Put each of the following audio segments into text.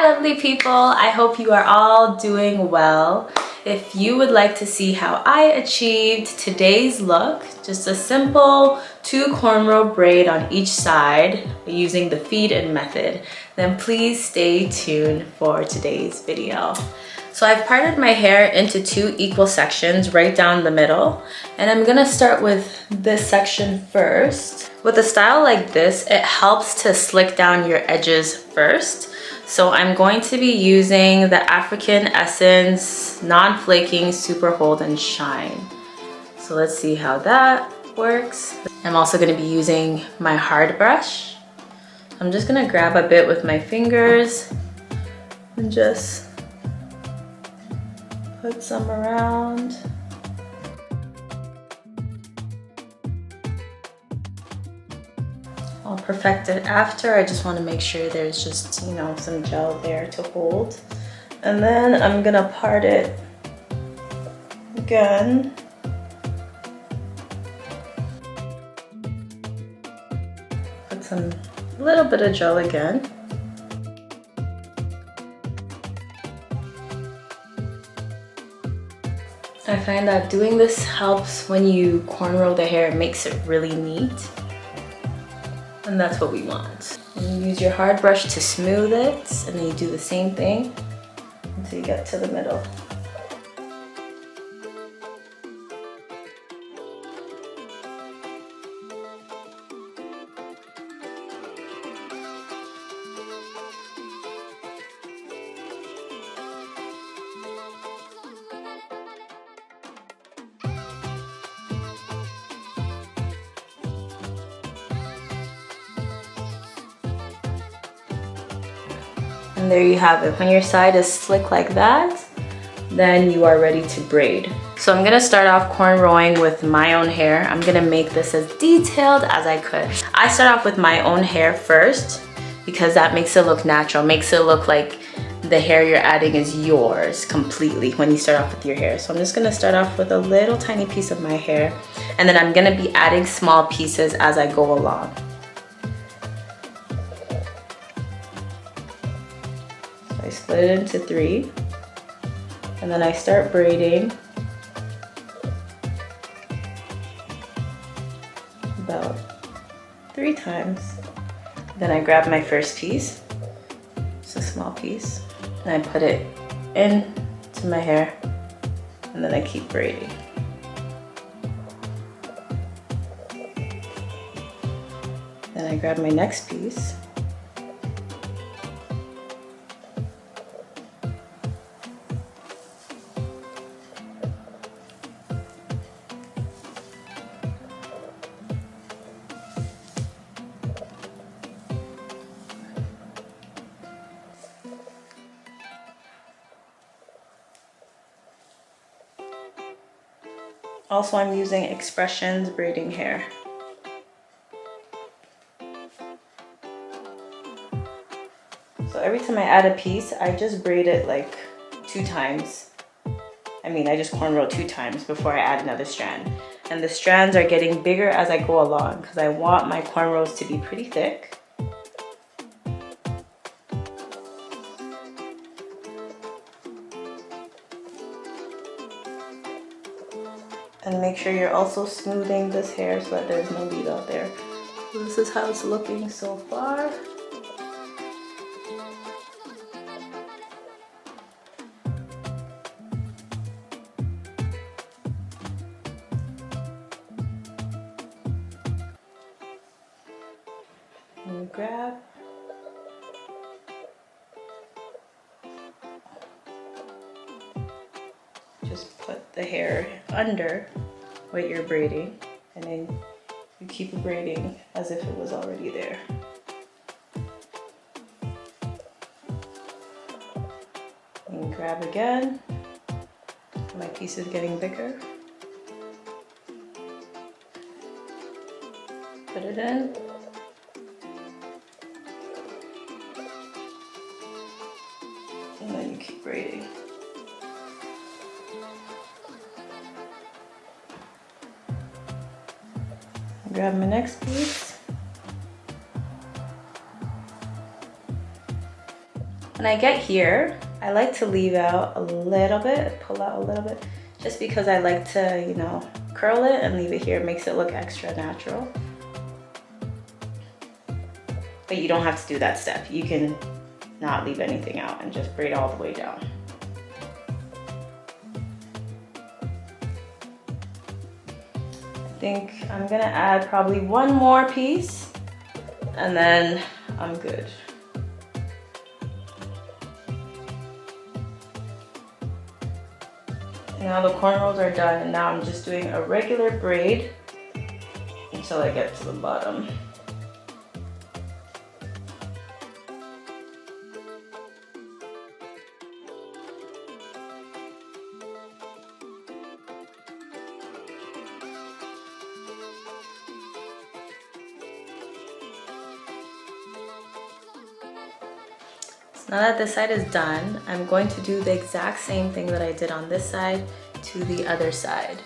lovely people, I hope you are all doing well. If you would like to see how I achieved today's look, just a simple 2 cornrow braid on each side using the feed-in method, then please stay tuned for today's video. So I've parted my hair into 2 equal sections right down the middle, and I'm gonna start with this section first. With a style like this, it helps to slick down your edges first. So I'm going to be using the African Essence Non-Flaking Super Hold and Shine. So let's see how that works. I'm also gonna be using my hard brush. I'm just gonna grab a bit with my fingers and just put some around. I'll perfect it after. I just want to make sure there's just, you know, some gel there to hold. And then I'm gonna part it again. Put some little bit of gel again. I find that doing this helps when you cornrow the hair. It makes it really neat. And that's what we want. And you use your hard brush to smooth it, and then you do the same thing until you get to the middle. And there you have it. When your side is slick like that, then you are ready to braid. So I'm gonna start off cornrowing with my own hair. I'm gonna make this as detailed as I could. I start off with my own hair first because that makes it look natural, makes it look like the hair you're adding is yours completely when you start off with your hair. So I'm just gonna start off with a little tiny piece of my hair, and then I'm gonna be adding small pieces as I go along. I split it into 3, and then I start braiding about 3 times. Then I grab my first piece, it's a small piece, and I put it into my hair, and then I keep braiding. Then I grab my next piece, also I'm using Expressions braiding hair. So every time I add a piece, I just braid it like 2 times. I just cornrow 2 times before I add another strand. And the strands are getting bigger as I go along because I want my cornrows to be pretty thick. And make sure you're also smoothing this hair so that there's no lead out there. So this is how it's looking so far. And you grab. Just put the hair under what you're braiding, and then you keep braiding as if it was already there. And grab again. My piece is getting bigger. Put it in. And then you keep braiding. Grab my next piece. When I get here, I like to leave out a little bit, pull out a little bit, just because I like to, you know, curl it and leave it here. It makes it look extra natural. But you don't have to do that step. You can not leave anything out and just braid all the way down. I think I'm gonna add probably one more piece and then I'm good. Now the cornrows are done and now I'm just doing a regular braid until I get to the bottom. Now that this side is done, I'm going to do the exact same thing that I did on this side to the other side.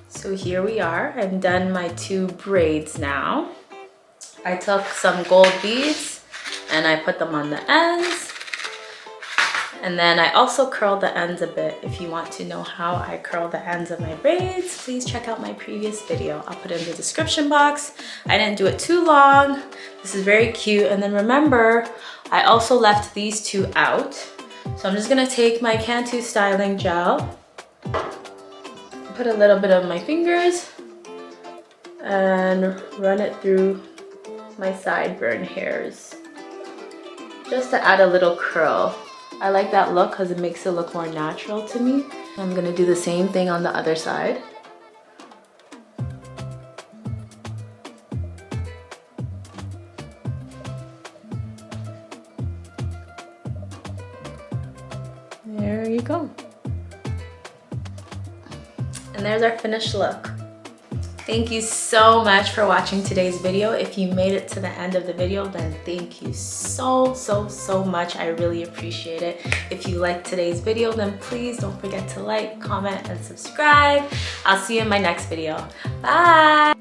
So here we are. I've done my 2 braids now. I took some gold beads and I put them on the ends. And then I also curled the ends a bit. If you want to know how I curl the ends of my braids, please check out my previous video. I'll put it in the description box. I didn't do it too long. This is very cute. And then remember, I also left these 2 out. So I'm just gonna take my Cantu styling gel, put a little bit of my fingers and run it through my sideburn hairs just to add a little curl. I like that look because it makes it look more natural to me. I'm gonna do the same thing on the other side. There you go. And there's our finished look. Thank you so much for watching today's video. If you made it to the end of the video, then thank you so much. I really appreciate it. If you liked today's video, then please don't forget to like, comment, and subscribe. I'll see you in my next video. Bye!